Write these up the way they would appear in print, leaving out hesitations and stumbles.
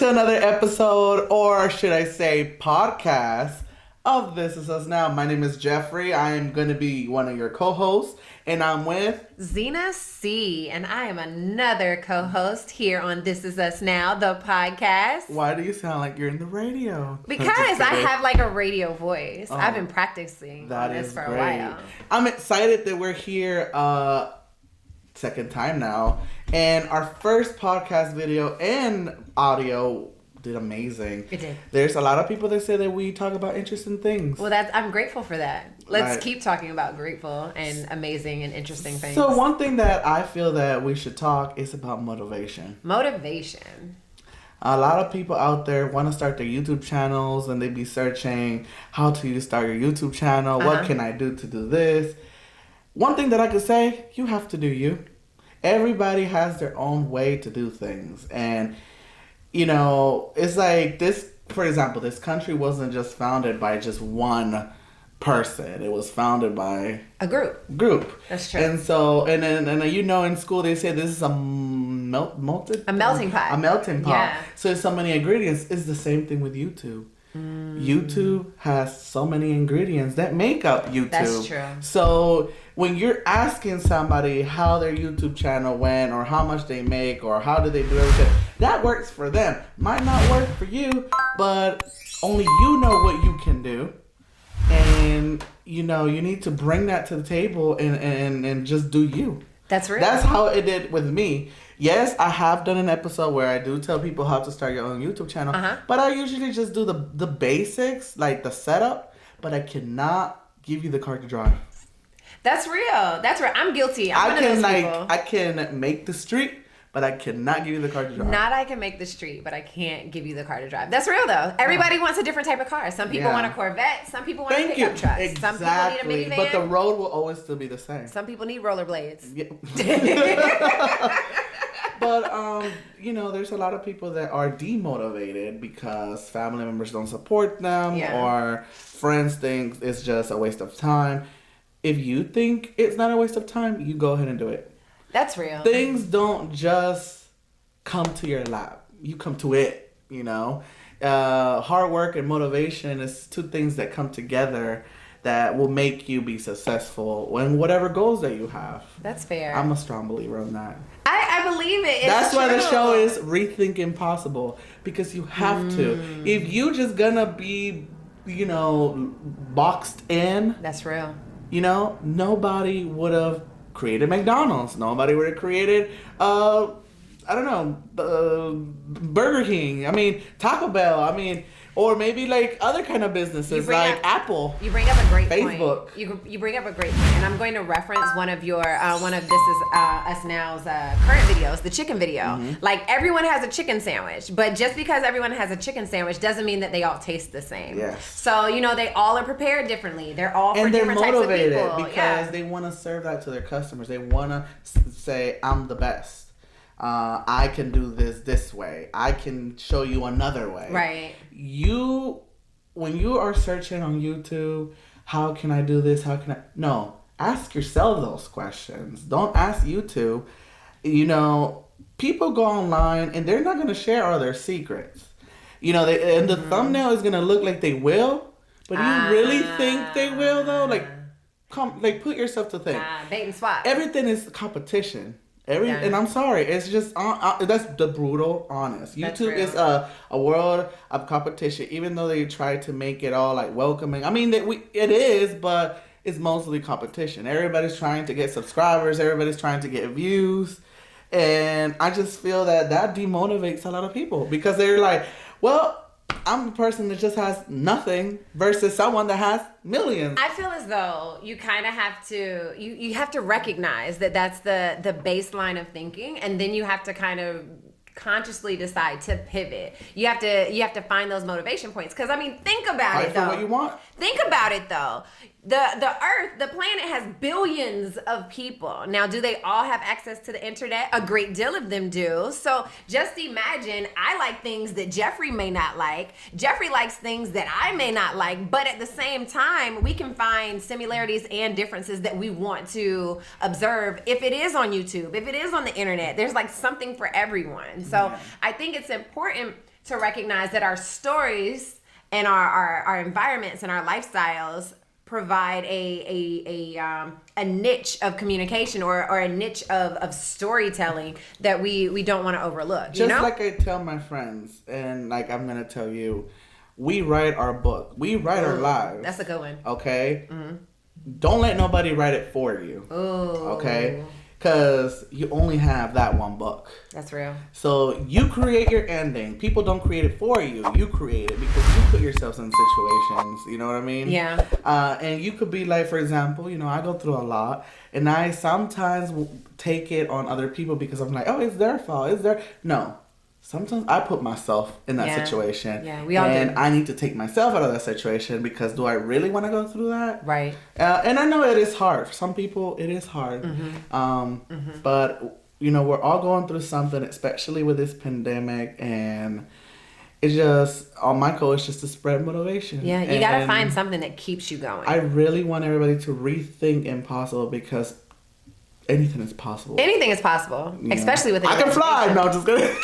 to another episode, or should I say podcast, of This Is Us Now. My name is Jeffrey. I am going to be one of your co-hosts, and I'm with Zena C, and I am another co-host here on This Is Us Now, the podcast. Why do you sound like you're in the radio? Because I have like a radio voice. I've been practicing on this for a while. I'm excited that we're here second time now, and our first podcast video and audio did amazing. It did. There's a lot of people that say that we talk about interesting things. Well, I'm grateful for that. Let's keep talking about grateful and amazing and interesting things. So one thing that I feel that we should talk is about motivation. Motivation. A lot of people out there want to start their YouTube channels, and they be searching how to start your YouTube channel. What can I do to do this? One thing that I could say, you have to do you. Everybody has their own way to do things. And, you know, it's like this, for example, this country wasn't just founded by just one person. It was founded by a group. That's true. And so, and then you know, in school they say this is a melting pot. A melting pot. Yeah. So there's so many ingredients. It's the same thing with YouTube. YouTube has so many ingredients that make up YouTube. That's true. So when you're asking somebody how their YouTube channel went, or how much they make, or how do they do everything, that works for them. Might not work for you, but only you know what you can do. And, you know, you need to bring that to the table and just do you. That's real. That's how it did with me. Yes, I have done an episode where I do tell people how to start your own YouTube channel. But I usually just do the basics, like the setup. But I cannot give you the card to drive. That's real. That's real. I'm guilty. I'm one of those people. I can make the street, but I cannot give you the car to drive. Not I can make the street, but I can't give you the car to drive. That's real, though. Everybody wants a different type of car. Some people want a Corvette. Some people want a pickup truck. Exactly. Some people need a minivan. But the road will always still be the same. Some people need rollerblades. Yeah. But, you know, there's a lot of people that are demotivated because family members don't support them, or friends think it's just a waste of time. If you think it's not a waste of time, you go ahead and do it. That's real. Things don't just come to your lap. You come to it, you know. Hard work and motivation is two things that come together that will make you be successful in whatever goals that you have. That's fair. I'm a strong believer in that. I believe it. That's why the show is Rethink Impossible, because you have to. If you just gonna be, you know, boxed in. That's real. You know, nobody would have created McDonald's. Nobody would have created, I don't know, Burger King. I mean, Taco Bell. I mean, or maybe like other kind of businesses like Apple. You bring up a great Facebook. Point. You bring up a great point, and I'm going to reference one of your one of This Is Us Now's current videos, the chicken video. Like, everyone has a chicken sandwich, but just because everyone has a chicken sandwich doesn't mean that they all taste the same. Yes. So, you know, they all are prepared differently. They're all for different types of people. And they're motivated because they want to serve that to their customers. They want to say, I'm the best. I can do this way. I can show you another way. Right. When you are searching on YouTube, how can I do this? No, ask yourself those questions. Don't ask YouTube. You know, people go online and they're not going to share all their secrets. You know, and the thumbnail is going to look like they will, but do you really think they will though? Like, put yourself to think. Bait and swap. Everything is competition. And I'm sorry, it's just that's the brutal honest. YouTube is a world of competition. Even though they try to make it all like welcoming, I mean it is, but it's mostly competition. Everybody's trying to get subscribers. Everybody's trying to get views, and I just feel that demotivates a lot of people because they're like, well, I'm a person that just has nothing versus someone that has millions. I feel as though you kind of have to, you have to recognize that that's the baseline of thinking, and then you have to kind of consciously decide to pivot. You have to find those motivation points. Because, I mean, think about it, though. For what you want. Think about it, though. The Earth, the planet has billions of people. Now, do they all have access to the internet? A great deal of them do. So just imagine, I like things that Jeffrey may not like. Jeffrey likes things that I may not like. But at the same time, we can find similarities and differences that we want to observe if it is on YouTube, if it is on the internet. There's like something for everyone. So I think it's important to recognize that our stories and our environments and our lifestyles provide a niche of communication or a niche of storytelling that we don't want to overlook. Just like I tell my friends, and like I'm gonna tell you, we write our book. We write our lives. That's a good one. Okay? Mm-hmm. Don't let nobody write it for you. Ooh. Okay? Because you only have that one book. That's real. So you create your ending. People don't create it for you. You create it because you put yourself in situations. You know what I mean? Yeah. And you could be like, for example, you know, I go through a lot. And I sometimes take it on other people because I'm like, oh, it's their fault. No. Sometimes I put myself in that situation. Yeah, we all do. And I need to take myself out of that situation because do I really want to go through that? Right. And I know it is hard. For some people, it is hard. Mm-hmm. But, you know, we're all going through something, especially with this pandemic. And it's just, all my goal is just to spread motivation. Yeah, you got to find something that keeps you going. I really want everybody to rethink impossible because anything is possible. Anything is possible, especially with I can fly. No, just kidding.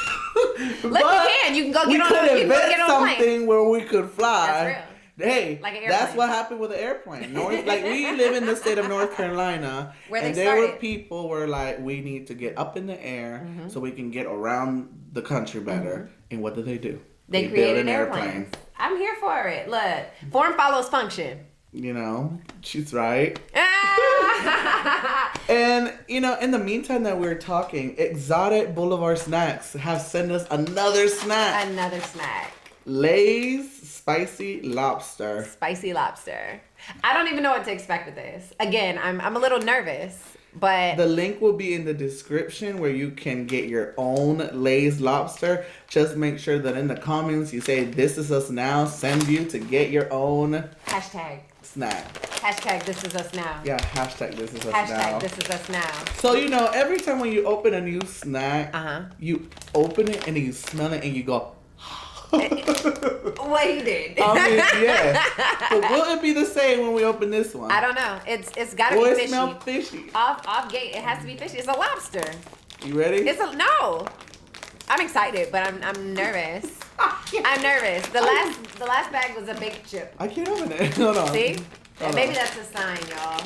Look, you can. You can go get on a plane. Something where we could fly. That's real. Hey, like that's what happened with the airplane. Like we live in the state of North Carolina, where there were people were like, we need to get up in the air so we can get around the country better. And what do? They created airplanes. I'm here for it. Look, form follows function. You know, she's right. And, you know, in the meantime that we're talking, Exotic Boulevard Snacks have sent us another snack. Another snack. Lay's Spicy Lobster. Spicy lobster. I don't even know what to expect with this. Again, I'm a little nervous, but... The link will be in the description where you can get your own Lay's Lobster. Just make sure that in the comments you say, this is us now. Send you to get your own... Hashtag. Snack. Hashtag this is us now. Yeah, hashtag this is us now. Hashtag this is us now. So, you know, every time when you open a new snack, you open it and then you smell it and you go... What he did. I mean, yeah. But will it be the same when we open this one? I don't know. It's gotta be fishy. It smell fishy. Off gate, it has to be fishy. It's a lobster. You ready? No. I'm excited, but I'm nervous. I'm nervous. The last bag was a baked chip. I can't open it. Hold on. See? Maybe that's a sign, y'all.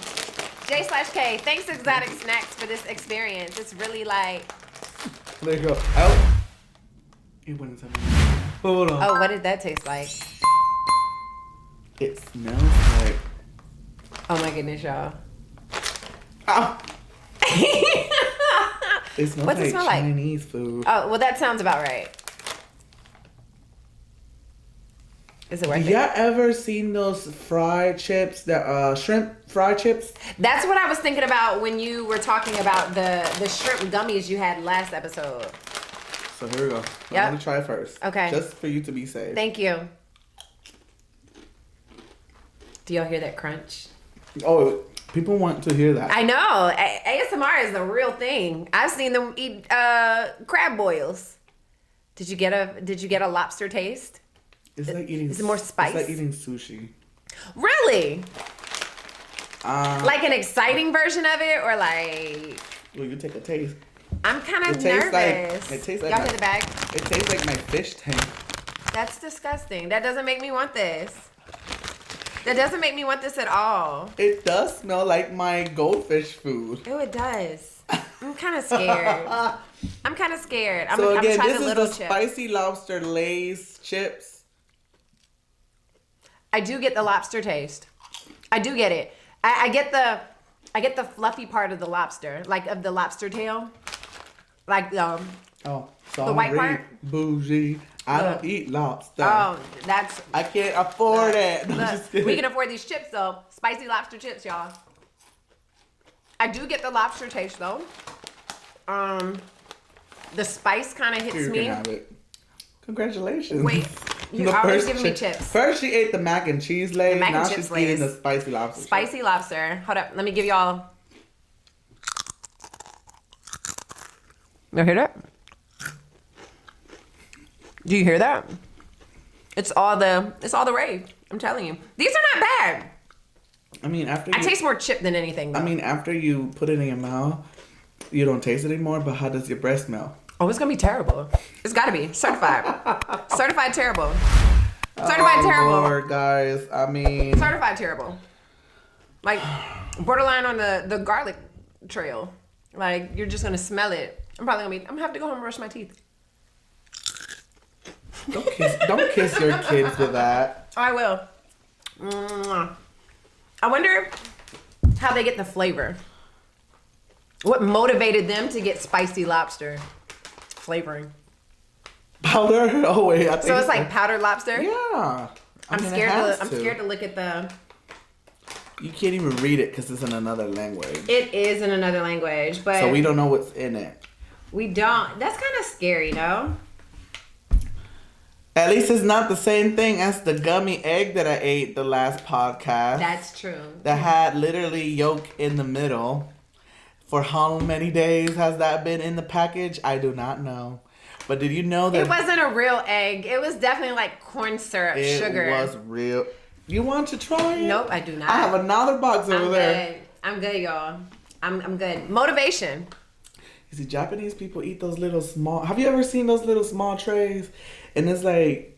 J/K, thanks Exotic Snacks for this experience. It's really like... There you go. Out. It went inside. Hold on. Oh, what did that taste like? It smells like... Oh my goodness, y'all. Ow. It smells What's like it smell Chinese food. Oh, well, that sounds about right. Is it worth it? Y'all ever seen those fried chips, that shrimp fried chips? That's what I was thinking about when you were talking about the shrimp gummies you had last episode. So here we go. Yep. I'm gonna try first. Okay. Just for you to be safe. Thank you. Do y'all hear that crunch? Oh, people want to hear that. I know. ASMR is the real thing. I've seen them eat crab boils. Did you get a lobster taste? It's like eating. Is it more spice? It's like eating sushi. Really? Like an exciting version of it, or like? Well, you take a taste. I'm kind of nervous. It tastes like. Y'all hit the bag. It tastes like my fish tank. That's disgusting. That doesn't make me want this. That doesn't make me want this at all. It does smell like my goldfish food. Ew, it does. I'm kind of scared. I'm kind of scared. I'm again, trying this the is little the chip. spicy lobster Lay's chips. I do get the lobster taste. I do get it. I get the fluffy part of the lobster, like of the lobster tail, like oh, sorry, the white part. Bougie. I don't eat lobster. Oh, that's. I can't afford it. No, just kidding. We can afford these chips though. Spicy lobster chips, y'all. I do get the lobster taste though. The spice kind of hits You me. can have it. Congratulations. Wait, you always giving me chips. First she ate the mac and cheese Lay's. Mac and now chips she's eating Lay's. the spicy lobster. Spicy lobster. Hold up. Let me give y'all. You hear that? Do you hear that? It's all the rave. I'm telling you. These are not bad. I mean, I taste more chip than anything, though. I mean, after you put it in your mouth, you don't taste it anymore, but how does your breath smell? Oh, it's gonna be terrible. It's gotta be certified. Certified terrible. Certified terrible. Lord, guys. I mean, certified terrible. Like borderline on the garlic trail. Like you're just gonna smell it. I'm gonna have to go home and brush my teeth. Don't kiss your kids with that. I will. I wonder how they get the flavor. What motivated them to get spicy lobster flavoring? Powder? Oh wait, I think so it's like powdered lobster. Yeah. I'm scared to look at the. You can't even read it because it's in another language. It is in another language, but so we don't know what's in it. We don't. That's kind of scary, no? At least it's not the same thing as the gummy egg that I ate the last podcast. That's true. That had literally yolk in the middle. For how many days has that been in the package? I do not know. But did you know that... It wasn't a real egg. It was definitely like corn syrup, sugar. It was real. You want to try it? Nope, I do not. I have another box over there. I'm good, y'all. I'm good. Motivation. You see, Japanese people eat those little small... Have you ever seen those little small trays? And it's like...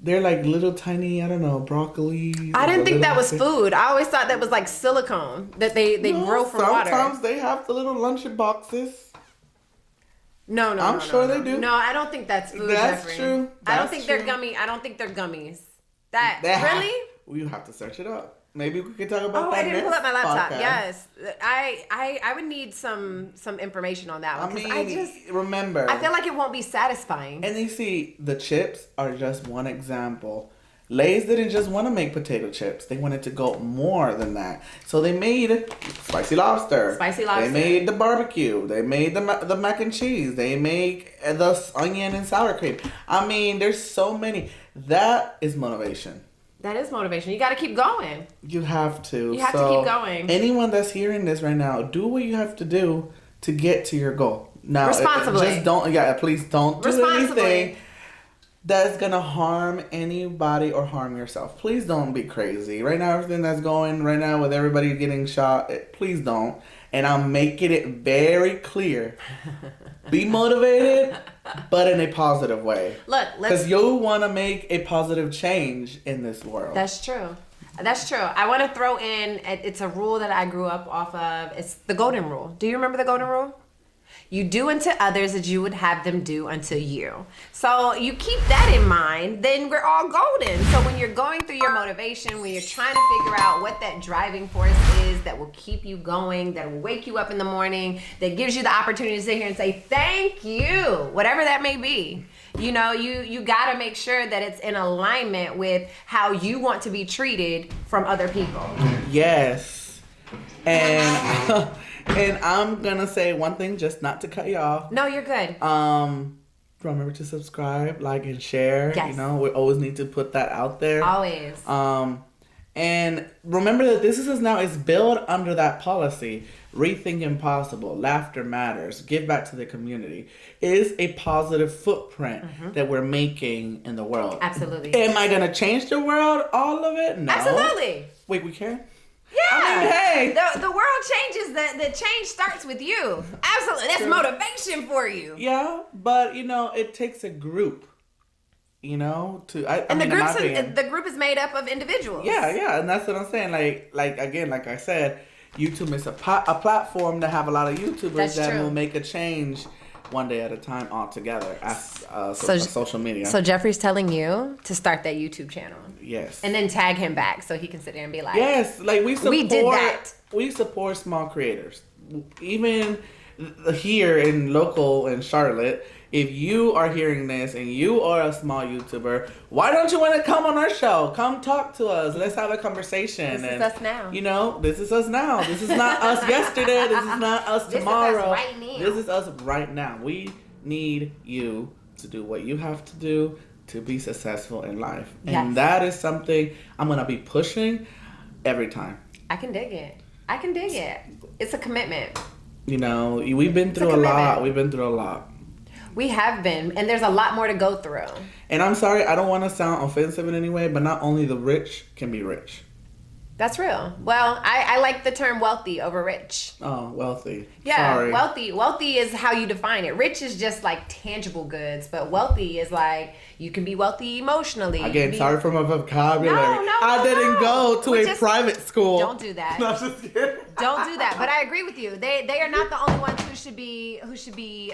They're like little tiny, I don't know, broccoli. I didn't think that was food. I always thought that was like silicone that they grow from water. Sometimes they have the little lunch boxes. No, I'm sure they do. No, I don't think that's food. That's Jeffrey. true. I don't think they're gummy. I don't think they're gummies. Really? You have to search it up. Maybe we could talk about that. I didn't pull up my laptop. Podcast. Yes, I would need some information on that one. I mean, remember. I feel like it won't be satisfying. And you see, the chips are just one example. Lay's didn't just want to make potato chips. They wanted to go more than that. So they made spicy lobster. They made the barbecue. They made the mac and cheese. They make the onion and sour cream. I mean, there's so many. That is motivation. That is motivation. You got to keep going. You have to. You have to keep going. Anyone that's hearing this right now, do what you have to do to get to your goal. Now, responsibly. Just don't. Yeah, please don't do anything that's gonna harm anybody or harm yourself. Please don't be crazy. Right now, everything that's going right now with everybody getting shot, please don't. And I'm making it very clear. Be motivated, but in a positive way. Look, because you want to make a positive change in this world. That's true. That's true. I want to throw in, it's a rule that I grew up off of. It's the golden rule. Do you remember the golden rule? You do unto others as you would have them do unto you. So you keep that in mind, then we're all golden. So when you're going through your motivation, when you're trying to figure out what that driving force is that will keep you going, that will wake you up in the morning, that gives you the opportunity to sit here and say, thank you, whatever that may be. You know, you got to make sure that it's in alignment with how you want to be treated from other people. Yes. And... And I'm gonna say one thing, just not to cut you off. No, you're good. Remember to subscribe, like, and share. Yes. You know, we always need to put that out there. Always. And remember that This Is Us Now is built under that policy. Rethink impossible. Laughter matters. Give back to the community. It is a positive footprint that we're making in the world. Absolutely. Am I gonna change the world? All of it? No. Absolutely. Wait, we can? Yeah. I mean, hey. The world changes. The change starts with you. Absolutely. That's motivation for you. Yeah, but you know, it takes a group. You know, the group is made up of individuals. Yeah, and that's what I'm saying. Like again, like I said, YouTube is a platform to have a lot of YouTubers that will make a change one day at a time altogether as social media. So Jeffrey's telling you to start that YouTube channel. Yes. And then tag him back so he can sit there and be like, yes, like we did that. We support small creators. Even here in local in Charlotte, if you are hearing this and you are a small YouTuber, why don't you want to come on our show? Come talk to us. Let's have a conversation. This is us now. You know, this is us now. This is not us yesterday. This is not us tomorrow. This is us right now. This is us right now. We need you to do what you have to do to be successful in life. Yes. And that is something I'm going to be pushing every time. I can dig it. It's a commitment. You know, we've been through a lot. We've been through a lot. We have been, and there's a lot more to go through. And I'm sorry, I don't want to sound offensive in any way, but not only the rich can be rich. That's real. Well, I like the term wealthy over rich. Oh, wealthy. Yeah, Sorry. wealthy. Wealthy is how you define it. Rich is just like tangible goods, but wealthy is like you can be wealthy emotionally. Again, sorry for my vocabulary. No, I didn't go to a private school. Don't do that. No, just kidding. Don't do that. But I agree with you. They are not the only ones who should be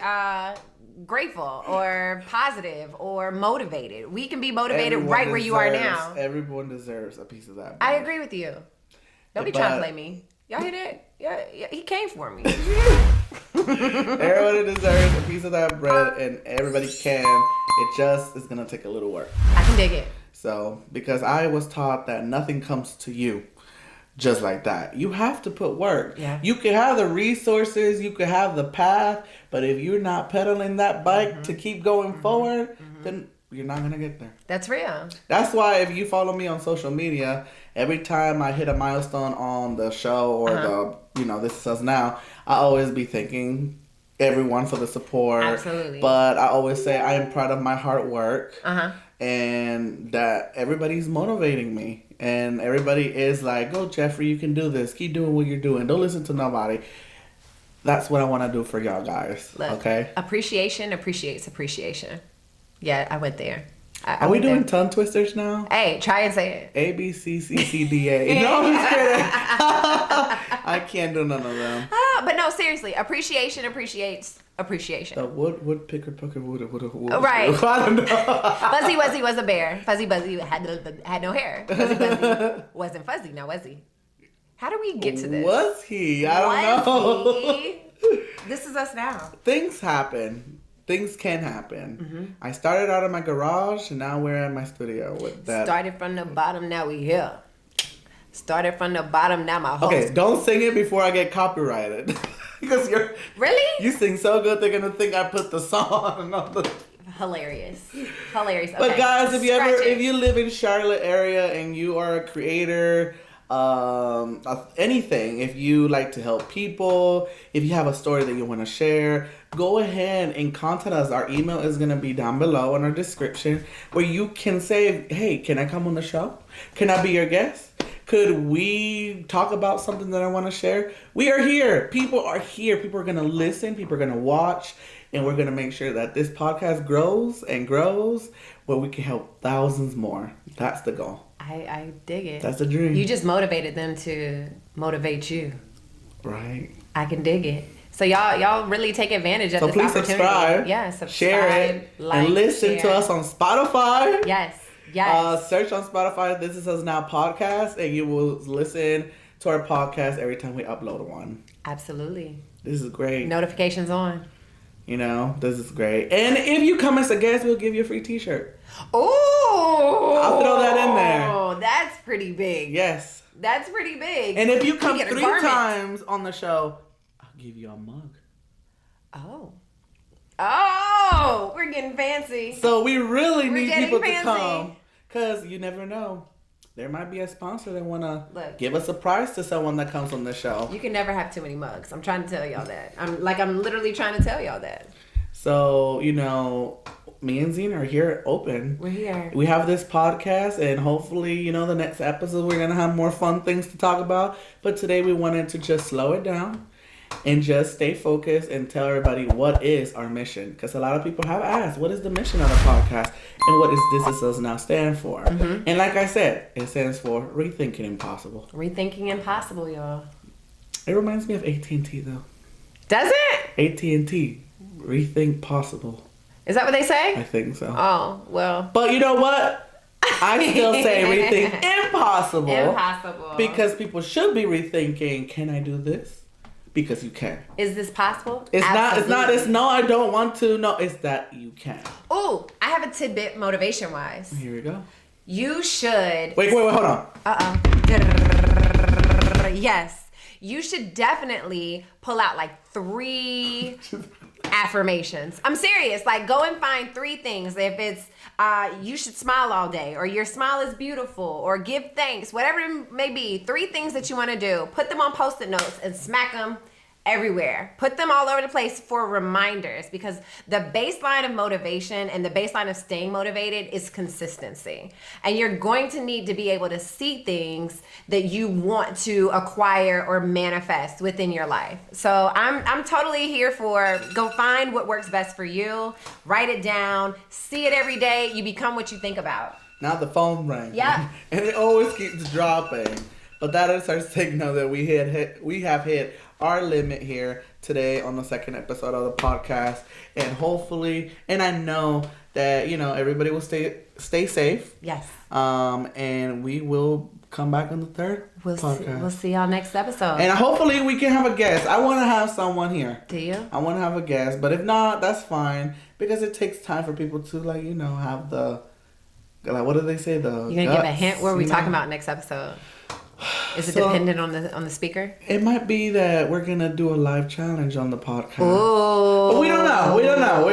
grateful or positive or motivated. We can be motivated right where you are now. Everyone deserves a piece of that. I agree with you. Don't be trying to play me. Y'all hear that? Yeah, he came for me. Everybody deserves a piece of that bread, and everybody can. It just is gonna take a little work. I can dig it. So, because I was taught that nothing comes to you just like that. You have to put work. Yeah. You can have the resources, you can have the path, but if you're not pedaling that bike to keep going forward, then you're not gonna get there. That's real. That's why if you follow me on social media, every time I hit a milestone on the show or This Is Us Now, I always be thanking everyone for the support. Absolutely. But I always say I am proud of my hard work. And that everybody's motivating me. And everybody is like, go Jeffrey, you can do this. Keep doing what you're doing. Don't listen to nobody. That's what I want to do for y'all guys. Look, okay? Appreciation appreciates appreciation. Yeah, I went there. Are we doing tongue twisters now? Hey, try and say it. A, B, C, C, C, D, A. No, I'm just kidding. I can't do none of them. But no, seriously, appreciation appreciates appreciation. The wood picker wood. Right. I don't know. Fuzzy Wuzzy was a bear. Fuzzy Buzzy had no hair. Fuzzy Buzzy wasn't fuzzy, now was he? How do we get to this? Was he? I don't know. This is us now. Things happen. Things can happen. I started out in my garage, and now we're in my studio with that. Started from the bottom, now we here. Started from the bottom, now my host. Okay, don't sing it before I get copyrighted. Because you sing so good, they're gonna think I put the song on the. Hilarious. Okay. But guys, if you live in Charlotte area and you are a creator, anything, if you like to help people, if you have a story that you want to share, go ahead and contact us. Our email is going to be down below in our description, where you can say, hey, can I come on the show? Can I be your guest? Could we talk about something that I want to share? We are here. People are here. People are going to listen. People are going to watch. And we're going to make sure that this podcast grows and grows, where we can help thousands more. That's the goal. I dig it. That's the dream. You just motivated them to motivate you. Right. I can dig it. So y'all really take advantage of this opportunity. Subscribe. Yeah, subscribe. Share it. Like, and listen to us on Spotify. Yes. Search on Spotify, This Is Us Now podcast, and you will listen to our podcast every time we upload one. Absolutely. This is great. Notifications on. This is great. And if you come as a guest, we'll give you a free t-shirt. Oh! I'll throw that in there. Oh, that's pretty big. Yes. That's pretty big. And if you come 3 times on the show, I'll give you a mug. Oh, we're getting fancy. So we really need people to come, because you never know. There might be a sponsor that want to give us a prize to someone that comes on the show. You can never have too many mugs. I'm trying to tell y'all that. I'm literally trying to tell y'all that. So, me and Zena are here open. We're here. We have this podcast, and hopefully, the next episode we're going to have more fun things to talk about. But today we wanted to just slow it down and just stay focused and tell everybody what is our mission. Because a lot of people have asked, what is the mission of the podcast? And what does This Is Us Now stand for? And like I said, it stands for Rethinking Impossible. Rethinking Impossible, y'all. It reminds me of AT&T, though. Does it? AT&T. Rethink Possible. Is that what they say? I think so. Oh, well. But you know what? I still say rethink impossible. Impossible. Because people should be rethinking, can I do this? Because you can. Is this possible? It's no, I don't want to. No, it's that you can. Ooh, I have a tidbit motivation-wise. Here we go. You should... Wait, hold on. Yes. You should definitely pull out 3 affirmations. I'm serious. Go and find 3 things. If it's you should smile all day, or your smile is beautiful, or give thanks, whatever it may be, 3 things that you want to do. Put them on Post-it notes and smack them everywhere. Put them all over the place for reminders, because the baseline of motivation and the baseline of staying motivated is consistency. And you're going to need to be able to see things that you want to acquire or manifest within your life. So I'm totally here for go find what works best for you, write it down, see it every day. You become what you think about. Now the phone rang. Yeah. And it always keeps dropping. But that is our signal that we have hit our limit here today on the second episode of the podcast. And hopefully, and I know that, everybody will stay safe. Yes. And we will come back on the third podcast. We'll see y'all next episode. And hopefully we can have a guest. I want to have someone here. Do you? I want to have a guest. But if not, that's fine. Because it takes time for people to, have the, what do they say? You're going to give a hint? What are we talking about next episode? Is it dependent on the speaker? It might be that we're gonna do a live challenge on the podcast. Oh, but we don't know.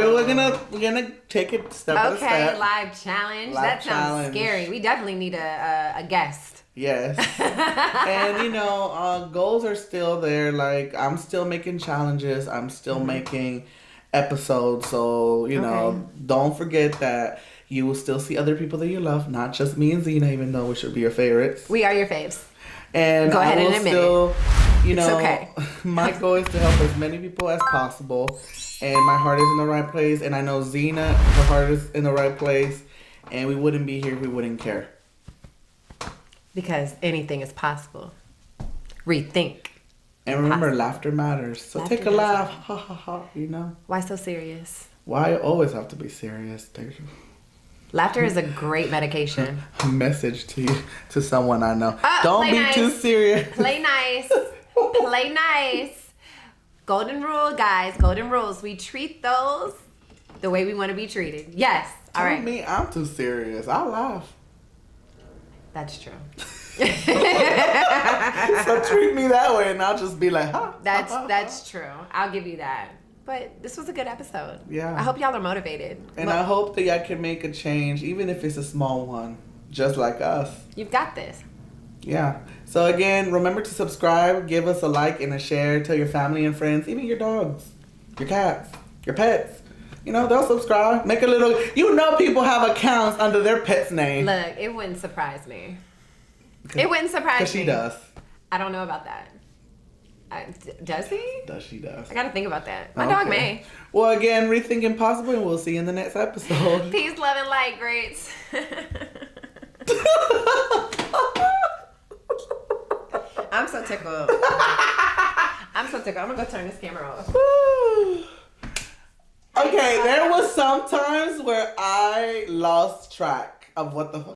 We're gonna take it step by step. Okay, live challenge. That sounds scary. We definitely need a guest. Yes. And goals are still there. Like, I'm still making challenges. I'm still making episodes. So don't forget that. You will still see other people that you love, not just me and Zena, even though we should be your favorites. We are your faves. And go ahead and admit still, it's okay. My goal is to help as many people as possible. And my heart is in the right place. And I know Zena, her heart is in the right place. And we wouldn't be here if we wouldn't care. Because anything is possible. Rethink. And remember, laughter matters. So take a laugh. Ha ha ha, Why so serious? Why always have to be serious? Laughter is a great medication. A message to someone I know. Don't be too serious. Play nice. Play nice. Golden rule, guys. Golden rules. We treat those the way we want to be treated. Yes. All right. Me, I'm too serious. I laugh. That's true. So treat me that way, and I'll just be like, ha. That's true. I'll give you that. But this was a good episode. Yeah. I hope y'all are motivated. And I hope that y'all can make a change, even if it's a small one, just like us. You've got this. Yeah. So again, remember to subscribe, give us a like and a share, tell your family and friends, even your dogs, your cats, your pets. They'll subscribe. Make a little... people have accounts under their pet's name. Look, it wouldn't surprise me. It wouldn't surprise me. Because she does. I don't know about that. Does he? She does. I gotta think about that. My dog may. Well, again, Rethink Impossible, and we'll see you in the next episode. Peace, love, and light, greats. I'm so tickled. I'm gonna go turn this camera off. Okay, there was some times where I lost track of what the fuck